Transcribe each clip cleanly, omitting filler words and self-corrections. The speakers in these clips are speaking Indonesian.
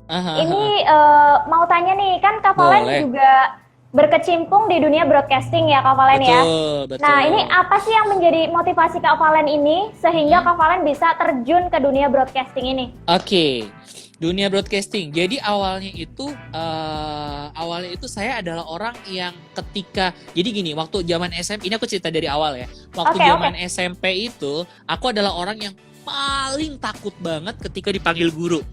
Ini Aha, mau tanya nih, kan Kak Valen boleh. juga berkecimpung di dunia broadcasting ya Kak Valen ya. Betul, Nah, ini betul. apa sih yang menjadi motivasi Kak Valen ini sehingga Mm-mm. Kak Valen bisa terjun ke dunia broadcasting ini? Oke, dunia broadcasting. Jadi awalnya itu saya adalah orang yang ketika jadi gini, waktu zaman SMP ini aku cerita dari awal ya. Waktu Oke, oke. zaman SMP itu aku adalah orang yang paling takut banget ketika dipanggil guru.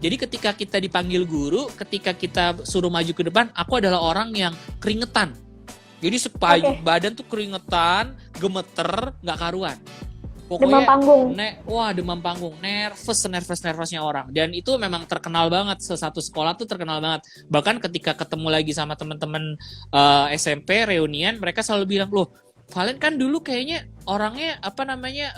Jadi ketika kita dipanggil guru, ketika kita suruh maju ke depan, aku adalah orang yang keringetan. Jadi Oke. badan tuh keringetan, gemeter, nggak karuan. Demam Pokoknya panggung. wah demam panggung, nervous-nervous-nervousnya orang. Dan itu memang terkenal banget, sesatu sekolah tuh terkenal banget. Bahkan ketika ketemu lagi sama teman-teman SMP reunian, mereka selalu bilang, "Loh, Valen kan dulu kayaknya orangnya apa namanya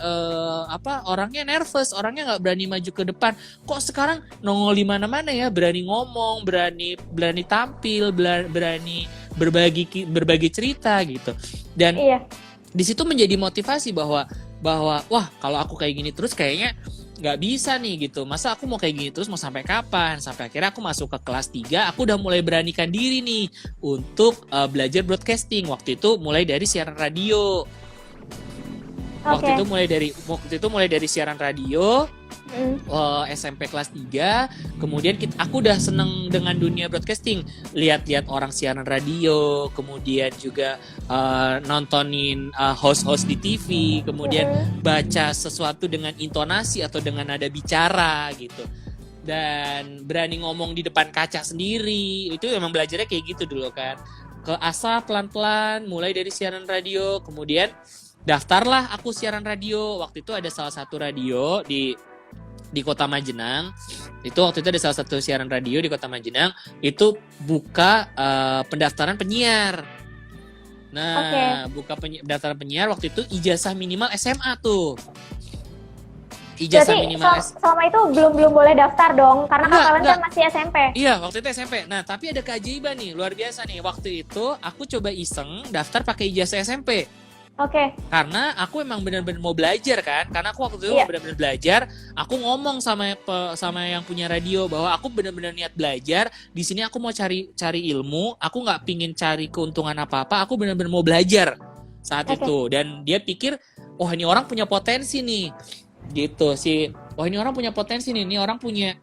orangnya nervous, orangnya nggak berani maju ke depan. Kok sekarang nongol di mana-mana ya, berani ngomong, berani berani tampil, berani berbagi cerita gitu." Dan Iya. di situ menjadi motivasi bahwa bahwa wah kalau aku kayak gini terus kayaknya nggak bisa nih gitu, masa aku mau kayak gini terus mau sampai kapan, sampai akhirnya aku masuk ke kelas 3 aku udah mulai beranikan diri nih untuk belajar broadcasting. Mulai dari siaran radio waktu itu Oke. mulai dari waktu itu mulai dari siaran radio Mm. SMP kelas 3. Kemudian aku udah seneng dengan dunia broadcasting, lihat-lihat orang siaran radio, kemudian juga nontonin host-host di TV, kemudian Mm-mm. baca sesuatu dengan intonasi atau dengan nada bicara gitu, dan berani ngomong di depan kaca sendiri. Itu emang belajarnya kayak gitu dulu kan, ke asal pelan-pelan mulai dari siaran radio. Kemudian daftarlah aku siaran radio. Waktu itu ada salah satu radio di Kota Majenang. Waktu itu ada salah satu siaran radio di Kota Majenang itu buka pendaftaran penyiar. Oke. Nah, pendaftaran penyiar waktu itu ijazah minimal SMA tuh. Ijazah Berarti minimal selama itu belum belum boleh daftar dong, karena Kak Valen enggak. kan masih SMP. Iya, waktu itu SMP. Nah, tapi ada keajaiban nih, luar biasa nih. Waktu itu aku coba iseng daftar pakai ijazah SMP. Oke. Karena aku emang benar-benar mau belajar kan, karena aku waktu itu Iya. benar-benar belajar. Aku ngomong sama yang punya radio bahwa aku benar-benar niat belajar di sini. Aku mau cari ilmu, aku nggak pingin cari keuntungan apa-apa, aku benar-benar mau belajar saat Oke. itu. Dan dia pikir, oh ini orang punya potensi nih gitu sih. Oh ini orang punya potensi nih, ini orang punya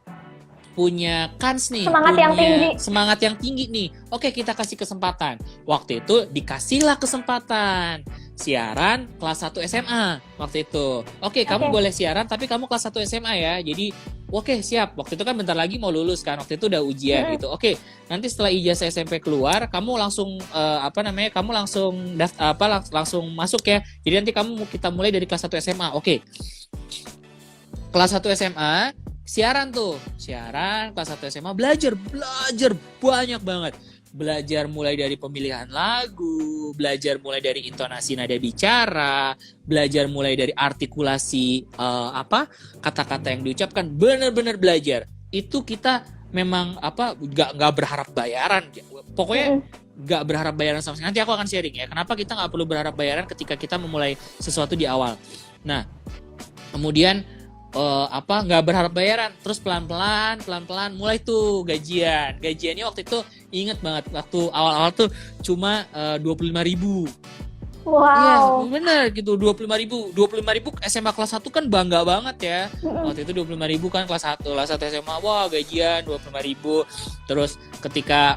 punya kans nih, Semangat yang tinggi. punya semangat yang tinggi nih. Oke, kita kasih kesempatan. Waktu itu dikasihlah kesempatan siaran kelas 1 SMA waktu itu. Oke, kamu Oke. boleh siaran tapi kamu kelas 1 SMA ya. Jadi, oke, siap. Waktu itu kan bentar lagi mau lulus kan. Waktu itu udah ujian Mm-mm. gitu. Oke, nanti setelah ijazah SMP keluar, kamu langsung kamu langsung langsung masuk ya. Jadi nanti kita mulai dari kelas 1 SMA. Oke. Kelas 1 SMA siaran kelas 1 SMA, belajar banyak banget. Belajar mulai dari pemilihan lagu, belajar mulai dari intonasi nada bicara, belajar mulai dari artikulasi kata-kata yang diucapkan, benar-benar belajar. Itu kita memang nggak berharap bayaran. Pokoknya Mm-mm. nggak berharap bayaran sama sekali. Nanti aku akan sharing ya, kenapa kita nggak perlu berharap bayaran ketika kita memulai sesuatu di awal. Nah, kemudian nggak berharap bayaran, terus pelan-pelan mulai tuh gajiannya waktu itu inget banget, waktu awal-awal tuh cuma 25.000. Iya Wow. bener gitu, 25.000 SMA kelas 1 kan bangga banget ya. Mm-mm. Waktu itu 25.000 kan kelas 1 SMA, wah gajian 25.000. Terus ketika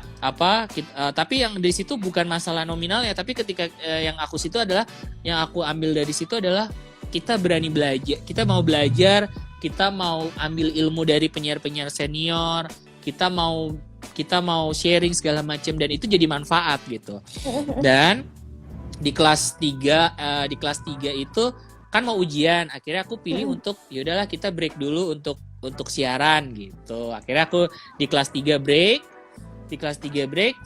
tapi yang dari situ bukan masalah nominalnya, tapi ketika yang aku ambil dari situ adalah kita berani belajar, kita mau belajar, kita mau ambil ilmu dari penyiar-penyiar senior, kita mau sharing segala macam, dan itu jadi manfaat gitu. Dan di kelas 3 itu kan mau ujian, akhirnya aku pilih untuk yaudahlah kita break dulu untuk siaran gitu. Akhirnya aku di kelas 3 break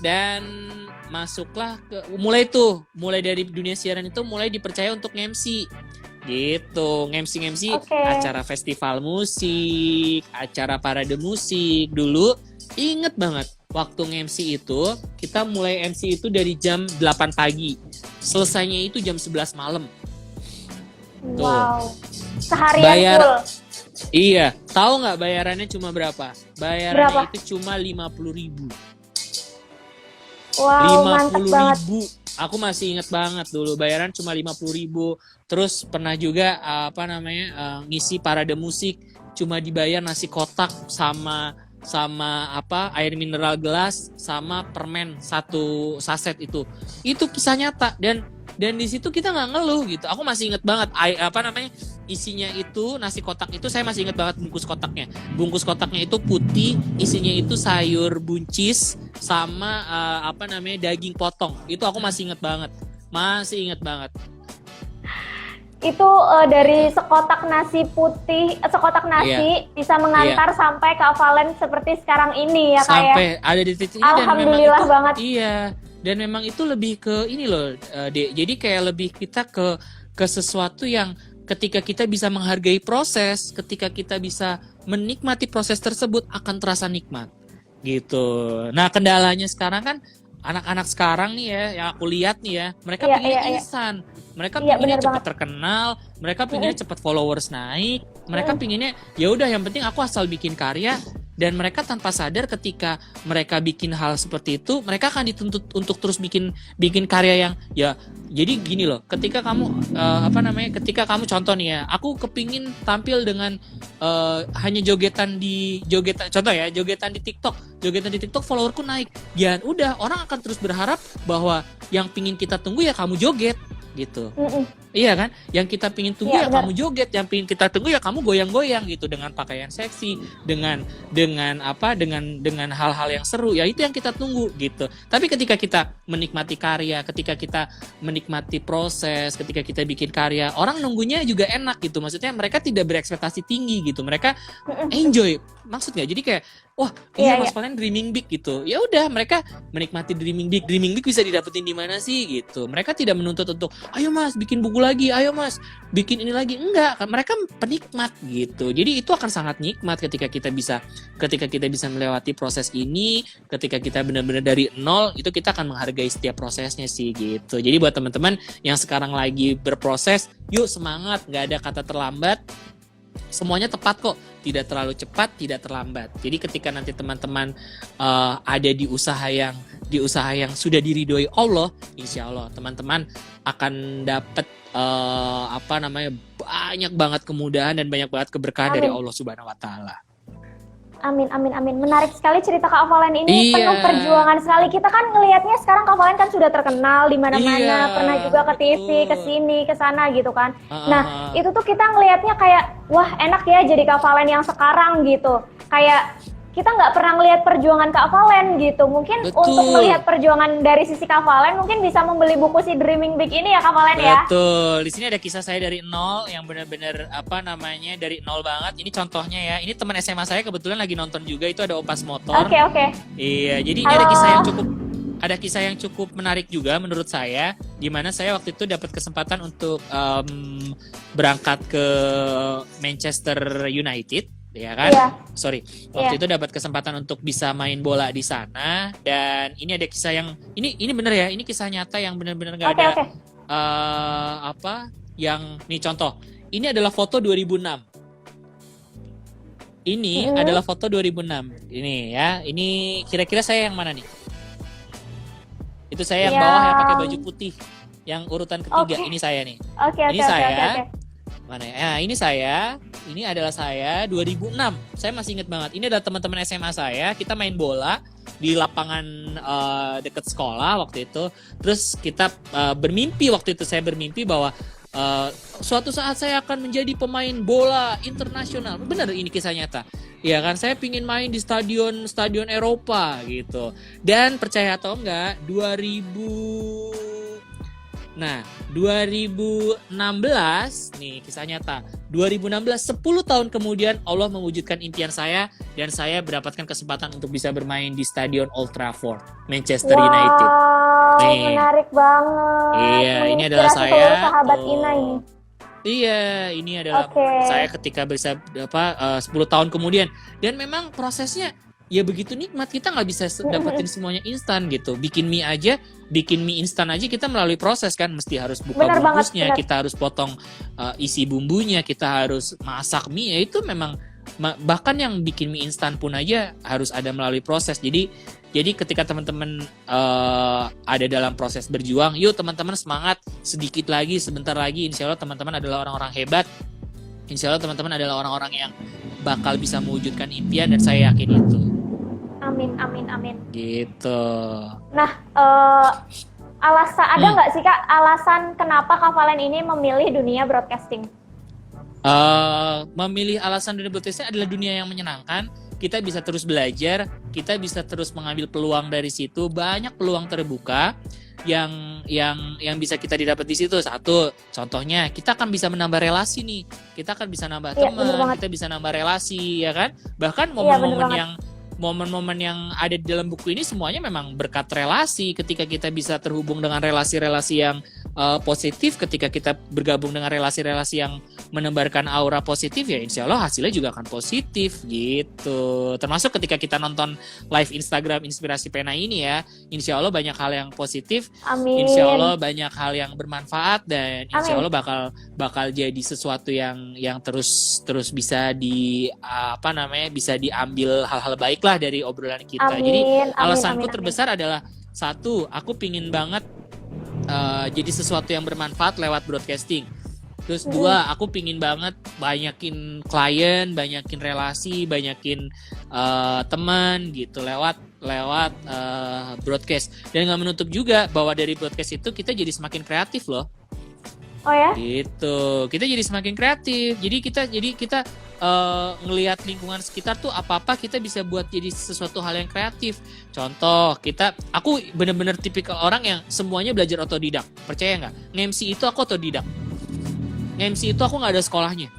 dan masuklah mulai dari dunia siaran itu mulai dipercaya untuk MC gitu, ngemsi Oke. acara festival musik, acara parade musik. Dulu inget banget waktu ngemsi itu, kita mulai MC itu dari jam 8 pagi, selesainya itu jam 11 malam tuh. Wow. Seharian Bayar full. Iya, tahu nggak bayarannya cuma berapa? Bayarannya Berapa? itu cuma 50.000. Wow, lima mantap puluh banget. ribu. Aku masih inget banget dulu bayaran cuma 50.000. Terus pernah juga apa namanya ngisi parade musik cuma dibayar nasi kotak sama sama apa air mineral gelas sama permen satu saset itu. Itu kisah nyata dan di situ kita nggak ngeluh gitu. Aku masih inget banget apa namanya isinya itu nasi kotak itu saya masih inget banget bungkus kotaknya. Bungkus kotaknya itu putih, isinya itu sayur buncis sama apa namanya daging potong. Itu aku masih inget banget. Masih inget banget. Itu dari sekotak nasi putih, sekotak nasi bisa mengantar sampai kehafalan seperti sekarang ini ya Kak ya. Sampai ada di titik ini dan memang Alhamdulillah itu banget. iya. Dan memang itu lebih ke ini loh, Dek. Jadi kayak lebih kita ke sesuatu yang ketika kita bisa menghargai proses, ketika kita bisa menikmati proses tersebut akan terasa nikmat. Gitu. Nah, kendalanya sekarang kan anak-anak sekarang nih ya, yang aku lihat nih ya, mereka Iya, pengennya iya. instan. Mereka Iya, pengennya benar cepat banget. terkenal, mereka pengennya cepat followers naik, mereka pengennya ya udah yang penting aku asal bikin karya dan mereka tanpa sadar ketika mereka bikin hal seperti itu, mereka akan dituntut untuk terus bikin karya yang ya jadi gini loh, ketika kamu apa namanya, ketika kamu contoh nih ya, aku kepingin tampil dengan hanya jogetan contoh ya, jogetan di TikTok followerku naik. Ya udah orang akan terus berharap bahwa yang pingin kita tunggu ya kamu joget gitu. Iya kan? Yang kita pingin tunggu ya kamu joget, yang pingin kita tunggu ya kamu goyang-goyang gitu dengan pakaian seksi, dengan hal-hal yang seru. Ya itu yang kita tunggu gitu. Tapi ketika kita menikmati karya, ketika kita menikmati proses, ketika kita bikin karya, orang nunggunya juga enak gitu. Maksudnya mereka tidak berekspektasi tinggi gitu. Mereka enjoy. Maksudnya jadi kayak wah, iya Mas Valen dreaming big gitu. Ya udah, mereka menikmati dreaming big. Dreaming big bisa didapetin di mana sih gitu. Mereka tidak menuntut untuk, ayo Mas bikin buku lagi, ayo Mas bikin ini lagi. Enggak, mereka penikmat gitu. Jadi itu akan sangat nikmat ketika kita bisa melewati proses ini, ketika kita benar-benar dari nol, itu kita akan menghargai setiap prosesnya sih gitu. Jadi buat teman-teman yang sekarang lagi berproses, yuk semangat, nggak ada kata terlambat. Semuanya tepat kok, tidak terlalu cepat, tidak terlambat. Jadi ketika nanti teman-teman ada di usaha yang sudah diridhoi Allah, insya Allah teman-teman akan dapat banyak banget kemudahan dan banyak banget keberkahan dari Allah Subhanahu Wa Taala. Amin, amin, amin. Menarik sekali cerita Kak Valen ini, penuh perjuangan sekali. Kita kan ngelihatnya sekarang Kak Valen kan sudah terkenal di mana-mana, pernah juga ke TV, ke sini, ke sana gitu kan. Nah, itu tuh kita ngelihatnya kayak, wah enak ya jadi Kak Valen yang sekarang gitu. Kayak kita nggak pernah ngelihat perjuangan Kak Valen gitu. Mungkin untuk melihat perjuangan dari sisi Kak Valen, mungkin bisa membeli buku si Dreaming Big ini ya Kak Valen ya. Betul. Di sini ada kisah saya dari nol yang benar-benar dari nol banget. Ini contohnya ya. Ini teman SMA saya kebetulan lagi nonton juga. Itu ada Opas Motor. Oke. Iya. Jadi ini ada kisah yang cukup menarik juga menurut saya. Di mana saya waktu itu dapat kesempatan untuk berangkat ke Manchester United. Ya kan? Waktu itu dapat kesempatan untuk bisa main bola di sana dan ini ada kisah yang ini bener ya, ini kisah nyata yang benar-benar nggak ada yang nih contoh. Ini adalah foto 2006. Ini adalah foto 2006. Ini ya, ini kira-kira saya yang mana nih? Itu saya yang bawah yang pakai baju putih, yang urutan ketiga. Ini saya nih. Ini saya. Mana ya? Nah, ini saya. Ini adalah saya 2006. Saya masih ingat banget. Ini adalah teman-teman SMA saya. Kita main bola di lapangan dekat sekolah waktu itu. Terus kita bermimpi waktu itu. Saya bermimpi bahwa suatu saat saya akan menjadi pemain bola internasional. Benar, ini kisah nyata. Ya kan, saya pingin main di stadion Eropa gitu. Dan percaya atau enggak, 2016 nih kisah nyata. 2016 10 tahun kemudian Allah mewujudkan impian saya dan saya mendapatkan kesempatan untuk bisa bermain di Stadion Old Trafford, Manchester United. Nih. Menarik banget. Iya, ini adalah saya. Sahabat Ina ini. Iya, ini adalah saya ketika bisa 10 tahun kemudian dan memang prosesnya ya begitu nikmat, kita nggak bisa dapetin semuanya instan gitu. Bikin mie instan aja kita melalui proses kan, mesti harus buka Benar bungkusnya, banget. kita harus potong isi bumbunya, kita harus masak mie, ya itu memang bahkan yang bikin mie instan pun aja harus ada melalui proses. Jadi ketika teman-teman ada dalam proses berjuang, yuk teman-teman semangat, sedikit lagi, sebentar lagi, insya Allah teman-teman adalah orang-orang hebat. Insya Allah teman-teman adalah orang-orang yang bakal bisa mewujudkan impian, dan saya yakin itu. Amin. Gitu. Nah, ada nggak sih Kak alasan kenapa Kak Valen ini memilih dunia broadcasting? Memilih alasan dunia broadcasting adalah dunia yang menyenangkan. Kita bisa terus belajar, kita bisa terus mengambil peluang dari situ, banyak peluang terbuka yang bisa kita didapat di situ. Satu, contohnya kita akan bisa menambah relasi nih, kita akan bisa nambah teman, kita bisa nambah relasi, ya kan? Bahkan momen-momen yang ada di dalam buku ini semuanya memang berkat relasi. Ketika kita bisa terhubung dengan relasi-relasi yang positif, ketika kita bergabung dengan relasi-relasi yang menebarkan aura positif, ya insya Allah hasilnya juga akan positif gitu. Termasuk ketika kita nonton live Instagram Inspirasi Pena ini ya, insya Allah banyak hal yang positif. Amin. Insya Allah banyak hal yang bermanfaat, dan insya Allah bakal jadi sesuatu yang terus bisa bisa diambil hal-hal baik lah dari obrolan kita. Jadi alasanku terbesar adalah satu, aku pingin banget jadi sesuatu yang bermanfaat lewat broadcasting. Terus dua, aku pingin banget banyakin klien, banyakin relasi, banyakin teman gitu lewat broadcast. Dan nggak menutup juga bahwa dari broadcast itu kita jadi semakin kreatif loh. Oh ya? Gitu. Kita jadi semakin kreatif. Jadi kita ngelihat lingkungan sekitar tuh apa-apa kita bisa buat jadi sesuatu hal yang kreatif. Contoh, aku bener-bener tipikal orang yang semuanya belajar otodidak. Percaya nggak? Nge-MC itu aku otodidak. Nge-MC itu aku nggak ada sekolahnya.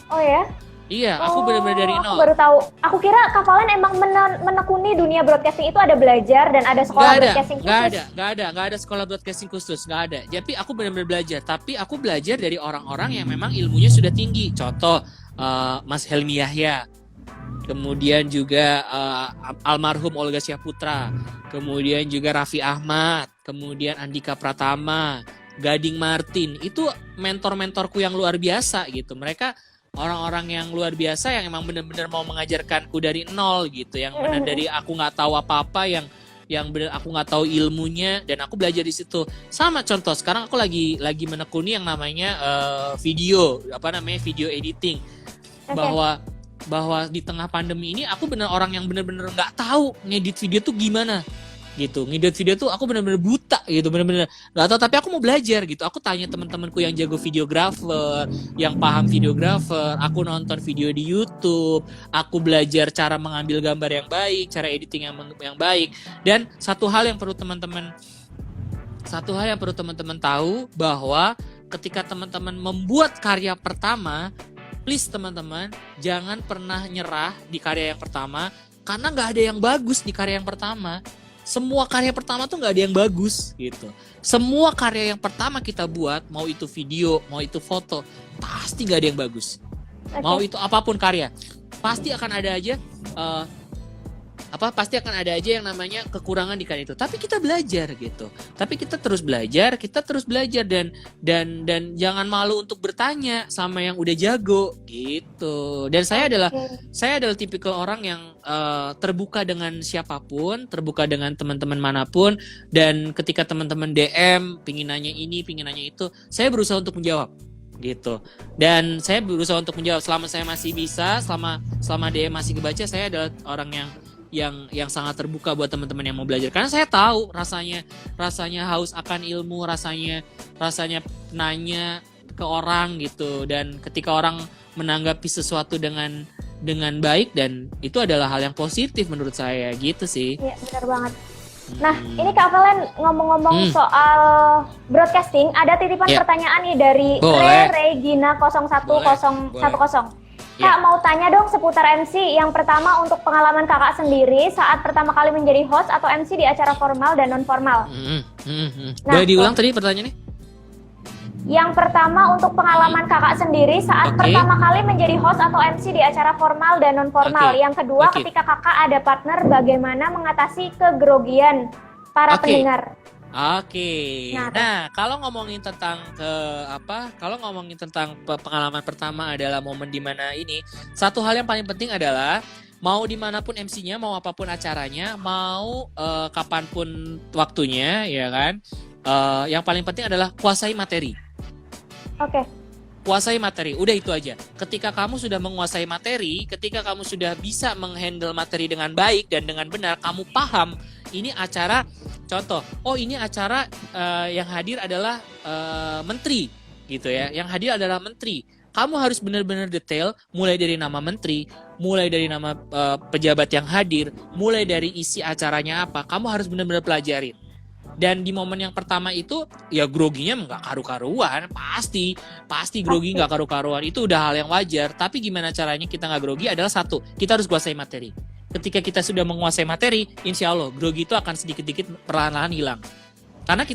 Oh ya? Iya, aku benar-benar dari nol. Aku baru tahu. Aku kira Kak Valen emang menekuni dunia broadcasting itu ada belajar dan ada sekolah broadcasting khusus. Nggak ada sekolah broadcasting khusus, nggak ada. Jadi aku benar-benar belajar. Tapi aku belajar dari orang-orang yang memang ilmunya sudah tinggi. Contoh, Mas Helmi Yahya. Kemudian juga almarhum Olga Syahputra. Kemudian juga Raffi Ahmad. Kemudian Andika Pratama. Gading Martin. Itu mentor-mentorku yang luar biasa gitu. Mereka orang-orang yang luar biasa yang emang benar-benar mau mengajarkanku dari nol gitu, yang benar dari aku nggak tahu apa-apa, yang benar aku nggak tahu ilmunya, dan aku belajar di situ. Sama contoh sekarang aku lagi menekuni yang namanya video editing. Bahwa di tengah pandemi ini aku benar orang yang benar-benar nggak tahu ngedit video tuh gimana gitu. Ngedit video tuh aku benar-benar buta gitu, benar-benar nggak tahu, tapi aku mau belajar gitu. Aku tanya teman-temanku yang jago videografer, yang paham videografer, aku nonton video di YouTube, aku belajar cara mengambil gambar yang baik, cara editing yang baik. Dan satu hal yang perlu teman-teman tahu, bahwa ketika teman-teman membuat karya pertama, please teman-teman jangan pernah nyerah di karya yang pertama, karena nggak ada yang bagus di karya yang pertama. Semua karya pertama tuh nggak ada yang bagus gitu. Semua karya yang pertama kita buat, mau itu video, mau itu foto, pasti nggak ada yang bagus. Mau itu apapun karya, pasti akan ada aja yang namanya kekurangan di karya itu. Tapi kita belajar gitu. Tapi kita terus belajar dan jangan malu untuk bertanya sama yang udah jago gitu. Dan saya adalah tipikal orang yang terbuka dengan siapapun, terbuka dengan teman-teman manapun, dan ketika teman-teman DM pingin nanya ini, pingin nanya itu, saya berusaha untuk menjawab gitu. Dan saya berusaha untuk menjawab selama saya masih bisa, selama DM masih kebaca. Saya adalah orang yang sangat terbuka buat teman-teman yang mau belajar, karena saya tahu rasanya haus akan ilmu, rasanya nanya ke orang gitu, dan ketika orang menanggapi sesuatu dengan baik, dan itu adalah hal yang positif menurut saya gitu sih. Iya, benar banget. Nah, ini Kak Valen ngomong-ngomong soal broadcasting, ada titipan pertanyaan nih dari Regina 01010. Kak, mau tanya dong seputar MC. Yang pertama, untuk pengalaman kakak sendiri saat pertama kali menjadi host atau MC di acara formal dan non-formal. Boleh diulang tadi pertanyaannya? Yang pertama untuk pengalaman kakak sendiri saat pertama kali menjadi host atau MC di acara formal dan non formal. Yang kedua ketika kakak ada partner, bagaimana mengatasi kegrogian para pendengar. Nah, kalau ngomongin tentang pengalaman pertama adalah momen dimana ini, satu hal yang paling penting adalah mau dimanapun MC-nya, mau apapun acaranya, mau kapanpun waktunya, ya kan? Yang paling penting adalah kuasai materi. Kuasai materi, udah itu aja. Ketika kamu sudah menguasai materi, ketika kamu sudah bisa menghandle materi dengan baik dan dengan benar, kamu paham ini acara, contoh, ini acara yang hadir adalah menteri, gitu ya. Yang hadir adalah menteri. Kamu harus benar-benar detail, mulai dari nama menteri, mulai dari nama pejabat yang hadir, mulai dari isi acaranya apa. Kamu harus benar-benar pelajarin. Dan di momen yang pertama itu, ya groginya nggak karu-karuan, pasti grogi nggak karu-karuan, itu udah hal yang wajar. Tapi gimana caranya kita nggak grogi adalah satu, kita harus kuasai materi. Ketika kita sudah menguasai materi, insya Allah grogi itu akan sedikit-sedikit perlahan-lahan hilang. Karena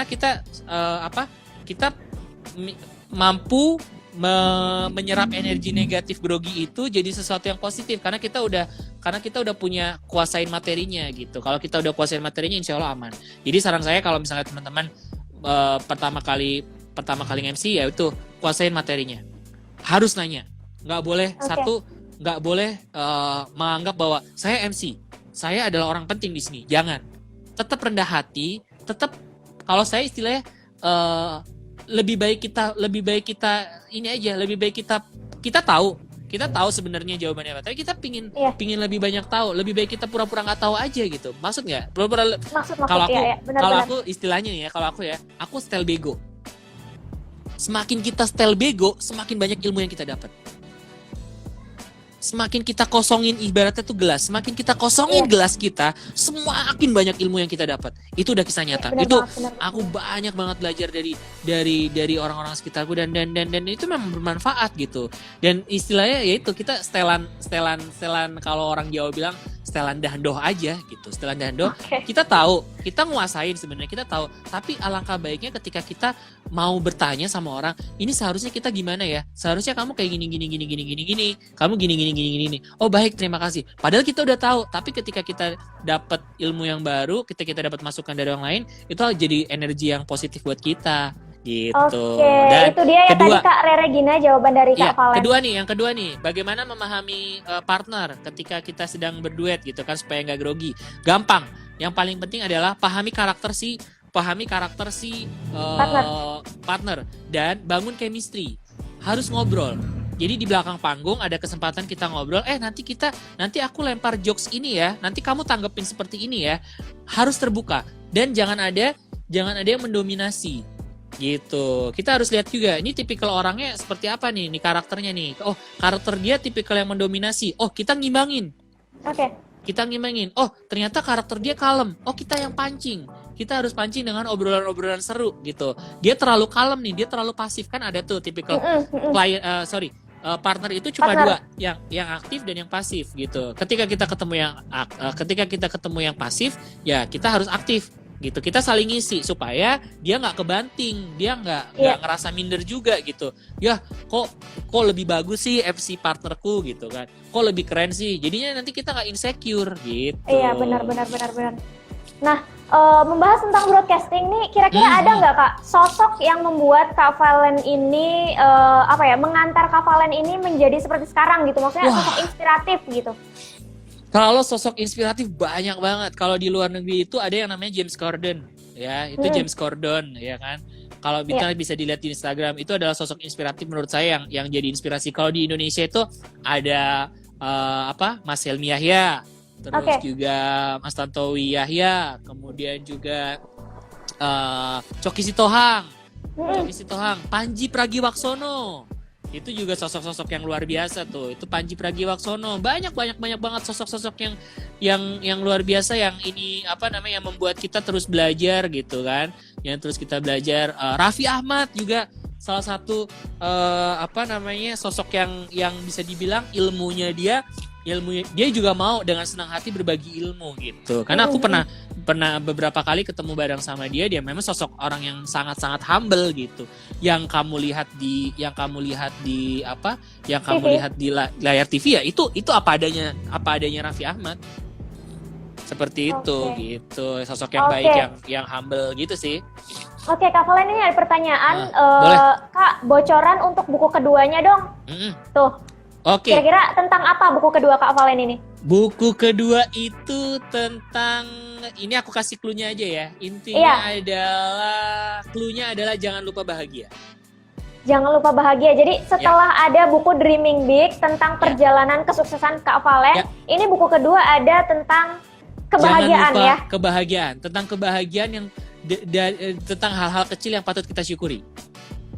kita mampu menyerap energi negatif grogi itu jadi sesuatu yang positif karena kita udah punya kuasain materinya gitu. Kalau kita udah kuasain materinya, insya Allah aman. Jadi saran saya kalau misalnya teman-teman pertama kali MC, ya itu kuasain materinya. Harus nanya, nggak boleh menganggap bahwa saya MC, saya adalah orang penting di sini. Jangan. Tetap rendah hati, tetap, kalau saya istilahnya lebih baik kita tahu sebenarnya jawabannya apa. Tapi kita pingin lebih banyak tahu, lebih baik kita pura-pura nggak tahu aja gitu. Maksud nggak? Kalau aku istilahnya nih ya, aku style bego. Semakin kita style bego, semakin banyak ilmu yang kita dapat. Semakin kita kosongin, ibaratnya tuh gelas, semakin kita kosongin gelas kita, semakin banyak ilmu yang kita dapat. Itu udah kisah nyata. Aku banyak banget belajar dari orang-orang sekitarku dan itu memang bermanfaat gitu. Dan istilahnya yaitu kita setelan kalau orang Jawa bilang setelan dahandoh aja gitu. Setelan dahandoh. Kita tahu, kita nguasain sebenarnya, kita tahu. Tapi alangkah baiknya ketika kita mau bertanya sama orang, ini seharusnya kita gimana ya? Seharusnya kamu kayak gini. Kamu gini. Oh baik, terima kasih. Padahal kita udah tahu, tapi ketika kita dapat ilmu yang baru, ketika kita dapat masukan dari orang lain, itu jadi energi yang positif buat kita. Gitu. Dan itu dia yang tadi Kak Rere Gina jawaban dari Kak Valen. Yang kedua nih, bagaimana memahami partner ketika kita sedang berduet gitu kan supaya nggak grogi. Gampang. Yang paling penting adalah pahami karakter si partner dan bangun chemistry. Harus ngobrol. Jadi di belakang panggung ada kesempatan kita ngobrol, nanti aku lempar jokes ini ya, nanti kamu tanggepin seperti ini ya. Harus terbuka dan jangan ada yang mendominasi. Gitu. Kita harus lihat juga ini tipikal orangnya seperti apa nih karakternya nih. Oh, karakter dia tipikal yang mendominasi. Oh, kita ngimbangin. Kita ngimbangin. Oh, ternyata karakter dia kalem. Oh, kita yang pancing. Kita harus pancing dengan obrolan-obrolan seru gitu. Dia terlalu kalem nih, dia terlalu pasif, kan ada tuh tipikal partner itu cuma dua, yang aktif dan yang pasif gitu. Ketika kita ketemu yang pasif, ya kita harus aktif gitu. Kita saling ngisi supaya dia nggak kebanting, dia nggak ngerasa minder juga gitu. Ya kok lebih bagus sih FC partnerku gitu kan. Kok lebih keren sih. Jadinya nanti kita nggak insecure gitu. Iya benar. Nah, membahas tentang broadcasting nih, kira-kira ada nggak Kak sosok yang membuat Kak Valen ini mengantar Kak Valen ini menjadi seperti sekarang gitu, maksudnya sosok inspiratif gitu? Kalau sosok inspiratif banyak banget. Kalau di luar negeri itu ada yang namanya James Corden, ya itu James Corden, ya kan. Kalau bisa dilihat di Instagram, itu adalah sosok inspiratif menurut saya yang jadi inspirasi. Kalau di Indonesia itu ada Mas Helmi Yahya. Terus juga Mas Tantowi Yahya, kemudian juga Coki Sitohang, Panji Pragiwaksono. Itu juga sosok-sosok yang luar biasa tuh. Itu Panji Pragiwaksono. Banyak banget sosok-sosok yang luar biasa yang yang membuat kita terus belajar gitu kan. Yang terus kita belajar. Raffi Ahmad juga salah satu sosok yang bisa dibilang ilmunya dia dia juga mau dengan senang hati berbagi ilmu gitu. Karena aku pernah beberapa kali ketemu bareng sama dia memang sosok orang yang sangat-sangat humble gitu. Yang kamu lihat di layar TV ya itu apa adanya Raffi Ahmad. Seperti itu gitu. Sosok yang baik, yang humble gitu sih. Oke, Kak Valen, ini ada pertanyaan. Boleh. Kak, bocoran untuk buku keduanya dong. Tuh. Oke. Kira-kira tentang apa buku kedua Kak Valen ini? Buku kedua itu tentang, ini aku kasih clue-nya aja ya. Intinya clue-nya adalah jangan lupa bahagia. Jangan lupa bahagia. Jadi setelah ada buku Dreaming Big tentang perjalanan kesuksesan Kak Valen, ini buku kedua ada tentang kebahagiaan. Jangan lupa kebahagiaan. Tentang kebahagiaan yang tentang hal-hal kecil yang patut kita syukuri.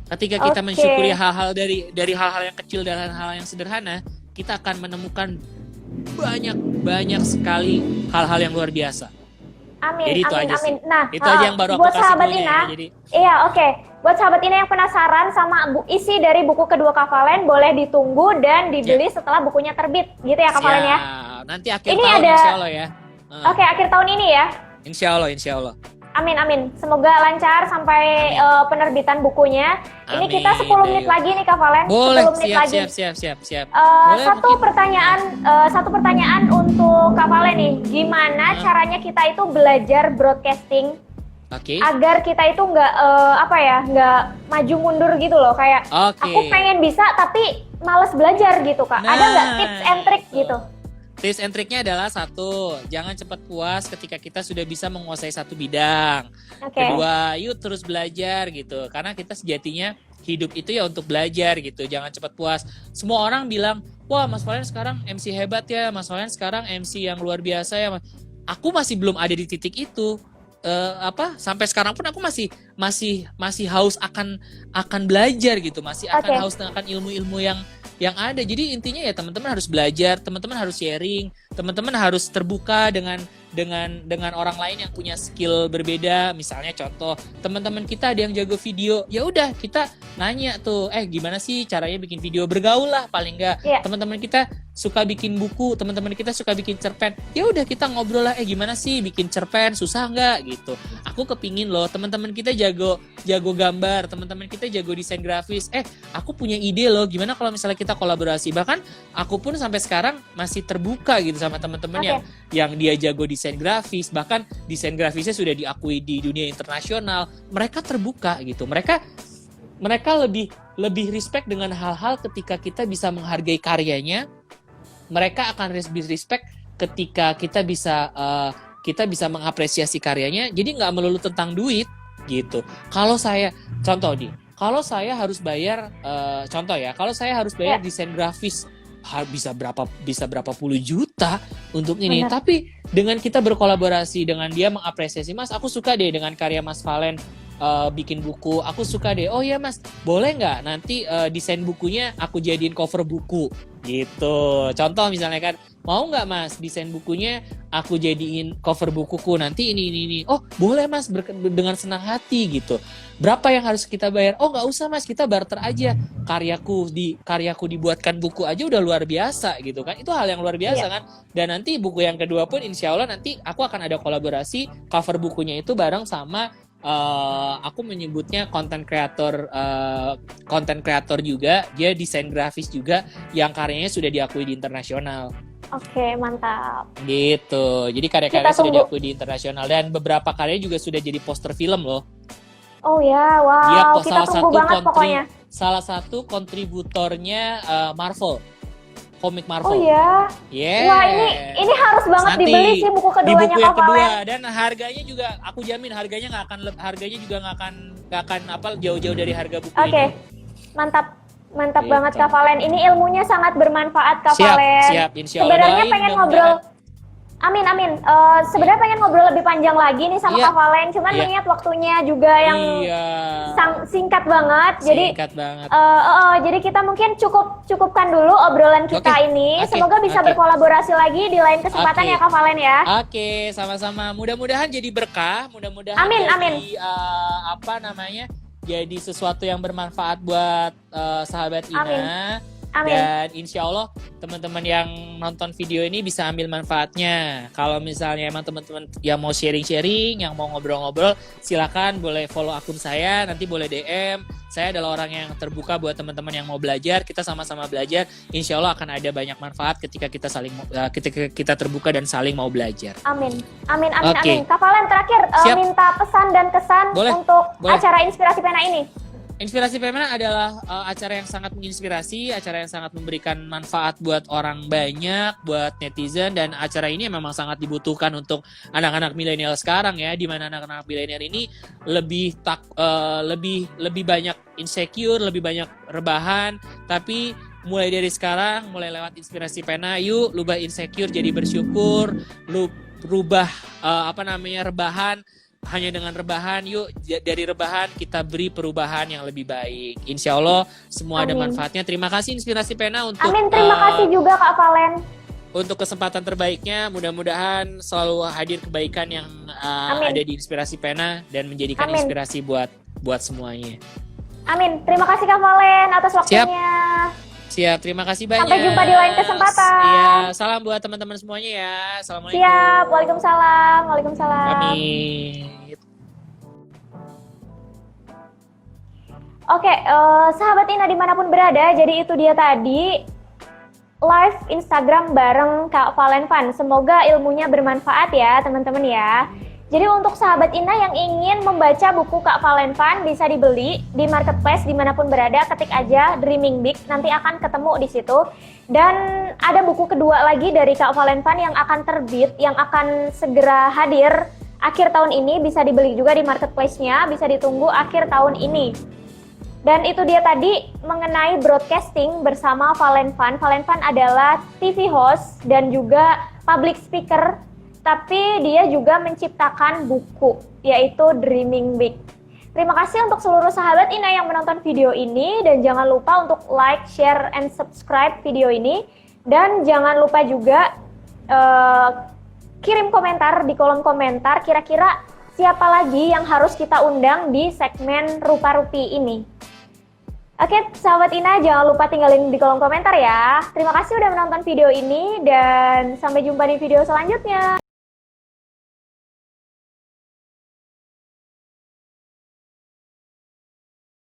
Ketika kita mensyukuri hal-hal dari hal-hal yang kecil dan hal-hal yang sederhana, kita akan menemukan banyak sekali hal-hal yang luar biasa. Amin. Jadi itu aja sih. Nah, itu aja yang baru aku buat kasih sahabat clue-nya Ina, ya, jadi. Iya, buat sahabat Ina yang penasaran sama isi dari buku kedua Kak Valen, boleh ditunggu dan dibeli setelah bukunya terbit, gitu ya Kak Valen ya. Nanti akhir tahun insya Allah ya. Oke, akhir tahun ini ya. Insya Allah. Amin. Semoga lancar sampai penerbitan bukunya. Ini kita 10 menit lagi nih Kak Valen. Boleh, 10 menit lagi. siap. Boleh, satu pertanyaan untuk Kak Valen nih. Gimana caranya kita itu belajar broadcasting agar kita itu nggak maju mundur gitu loh. Kayak aku pengen bisa tapi males belajar gitu Kak. Ada nggak tips and trick gitu? Tips and triknya adalah satu, jangan cepat puas ketika kita sudah bisa menguasai satu bidang. Kedua, yuk terus belajar gitu. Karena kita sejatinya hidup itu ya untuk belajar gitu. Jangan cepat puas. Semua orang bilang, wah Mas Valen sekarang MC hebat ya, Mas Valen sekarang MC yang luar biasa ya. Aku masih belum ada di titik itu. Sampai sekarang pun aku masih haus akan belajar gitu, masih akan haus akan ilmu-ilmu yang ada. Jadi intinya ya teman-teman harus belajar, teman-teman harus sharing, teman-teman harus terbuka dengan orang lain yang punya skill berbeda. Misalnya contoh, teman-teman kita ada yang jago video, ya udah kita nanya tuh, gimana sih caranya bikin video, bergaul lah paling enggak. Teman-teman kita suka bikin buku, teman-teman kita suka bikin cerpen, ya udah kita ngobrol lah, gimana sih bikin cerpen, susah nggak gitu. Aku kepingin loh teman-teman kita jago gambar, teman-teman kita jago desain grafis, aku punya ide loh, gimana kalau misalnya kita kolaborasi. Bahkan aku pun sampai sekarang masih terbuka gitu sama teman-teman yang dia jago desain grafis, bahkan desain grafisnya sudah diakui di dunia internasional. Mereka terbuka gitu, mereka lebih respect dengan hal-hal ketika kita bisa menghargai karyanya. Mereka akan respect ketika kita bisa mengapresiasi karyanya. Jadi nggak melulu tentang duit gitu. Kalau saya harus bayar desain grafis bisa berapa puluh juta untuk ini. Benar. Tapi dengan kita berkolaborasi, dengan dia mengapresiasi, Mas, aku suka deh dengan karya Mas Valen bikin buku, aku suka deh. Oh ya Mas, boleh nggak nanti desain bukunya aku jadiin cover buku gitu. Contoh misalnya kan, mau nggak Mas desain bukunya aku jadiin cover bukuku nanti ini. Oh boleh Mas, dengan senang hati gitu. Berapa yang harus kita bayar? Oh nggak usah Mas, kita barter aja. Karyaku dibuatkan buku aja udah luar biasa gitu kan. Itu hal yang luar biasa kan. Dan nanti buku yang kedua pun insya Allah nanti aku akan ada kolaborasi cover bukunya itu bareng sama aku menyebutnya content creator juga, dia desain grafis juga yang karyanya sudah diakui di internasional. Oke, mantap. Gitu. Jadi karya-karya sudah diakui di internasional dan beberapa karya juga sudah jadi poster film loh. Oh ya, wow. Kita tunggu banget pokoknya. Salah satu kontributornya Marvel. Komik Marvel. Oh iya. Wah, ini harus banget nanti dibeli sih buku keduanya Kak Valen. Dan harganya juga aku jamin harganya juga nggak akan jauh-jauh dari harga buku ini. Oke. Mantap banget Kak Valen. Ini ilmunya sangat bermanfaat Kak Valen. Siap, insyaallah. Sebenarnya pengen ngobrol. Amin. Sebenarnya pengen ngobrol lebih panjang lagi nih sama Kak Valen, cuman mengingat waktunya juga yang singkat banget. Jadi kita mungkin cukupkan dulu obrolan kita ini. Semoga bisa berkolaborasi lagi di lain kesempatan ya Kak Valen ya. Oke, sama-sama. Mudah-mudahan jadi berkah, mudah-mudahan Amin. jadi sesuatu yang bermanfaat buat sahabat Ina. Amin. Dan insya Allah teman-teman yang nonton video ini bisa ambil manfaatnya. Kalau misalnya emang teman-teman yang mau sharing-sharing, yang mau ngobrol-ngobrol, silakan boleh follow akun saya, nanti boleh DM. Saya adalah orang yang terbuka buat teman-teman yang mau belajar. Kita sama-sama belajar. Insya Allah akan ada banyak manfaat ketika ketika kita terbuka dan saling mau belajar. Amin. Amin, amin, Oke. amin. Kak Valen terakhir minta pesan dan kesan untuk acara Inspirasi Pena ini. Inspirasi Pena adalah acara yang sangat menginspirasi, acara yang sangat memberikan manfaat buat orang banyak, buat netizen, dan acara ini memang sangat dibutuhkan untuk anak-anak milenial sekarang ya, di mana anak-anak milenial ini lebih banyak insecure, lebih banyak rebahan, tapi mulai dari sekarang, mulai lewat Inspirasi Pena, yuk rubah insecure jadi bersyukur, rubah rebahan hanya dengan rebahan, yuk dari rebahan kita beri perubahan yang lebih baik. Insya Allah semua ada manfaatnya. Terima kasih Inspirasi Pena untuk Amin, terima kasih juga Kak Valen. Untuk kesempatan terbaiknya, mudah-mudahan selalu hadir kebaikan yang ada di Inspirasi Pena dan menjadikan inspirasi buat semuanya. Amin, terima kasih Kak Valen atas waktunya. Siap, terima kasih banyak. Sampai jumpa di lain kesempatan. Iya, salam buat teman-teman semuanya ya. Assalamualaikum. Siap, waalaikumsalam. Waalaikumsalam. Amin. Oke, sahabat Ina dimanapun berada, jadi itu dia tadi live Instagram bareng Kak Valen Fun. Semoga ilmunya bermanfaat ya teman-teman ya. Jadi untuk sahabat Ina yang ingin membaca buku Kak Valen Fun bisa dibeli di marketplace dimanapun berada, ketik aja Dreaming Big, nanti akan ketemu di situ. Dan ada buku kedua lagi dari Kak Valen Fun yang akan terbit, yang akan segera hadir akhir tahun ini, bisa dibeli juga di marketplace-nya, bisa ditunggu akhir tahun ini. Dan itu dia tadi mengenai broadcasting bersama Valen Fun. Valen Fun adalah TV host dan juga public speaker, tapi dia juga menciptakan buku, yaitu Dreaming Big. Terima kasih untuk seluruh sahabat Ina yang menonton video ini, dan jangan lupa untuk like, share, and subscribe video ini. Dan jangan lupa juga kirim komentar di kolom komentar, kira-kira siapa lagi yang harus kita undang di segmen Rupa-Rupi ini. Oke, sahabat Ina, jangan lupa tinggalin di kolom komentar ya. Terima kasih udah menonton video ini, dan sampai jumpa di video selanjutnya.